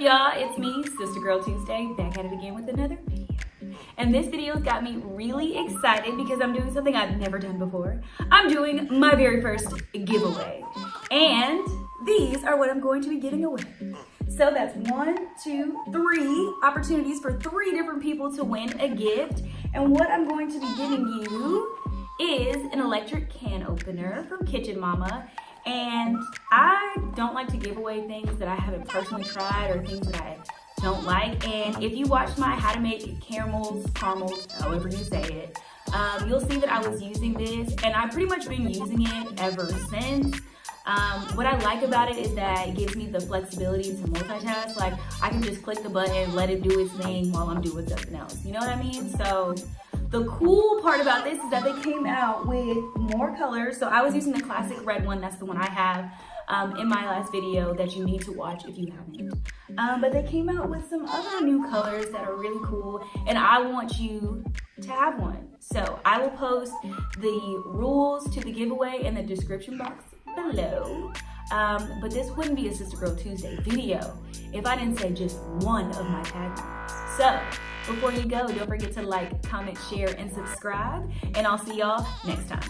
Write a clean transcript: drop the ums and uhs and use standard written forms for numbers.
y'all? It's me, Sister Girl Tuesday, back at it again with another video. And this video's got me really excited because I'm doing something I've never done before. I'm doing my very first giveaway. And these are what I'm going to be giving away. So that's 1, 2, 3 opportunities for 3 different people to win a gift. And what I'm going to be giving you is an electric can opener from Kitchen Mama. And I don't like to give away things that I haven't personally tried or things that I don't like. And if you watch my how to make caramels, however you say it, you'll see that I was using this and I've pretty much been using it ever since. What I like about it is that it gives me the flexibility to multitask. Like I can just click the button, let it do its thing while I'm doing something else. You know what I mean? So the cool part about this is that they came out with more colors. So I was using the classic red one. That's the one I have in my last video that you need to watch if you haven't. But they came out with some other new colors that are really cool. And I want you to have one. So I will post the rules to the giveaway in the description box below. But this wouldn't be a Sister Girl Tuesday video if I didn't say just one of my taglines. So before you go, don't forget to like, comment, share, and subscribe. And I'll see y'all next time.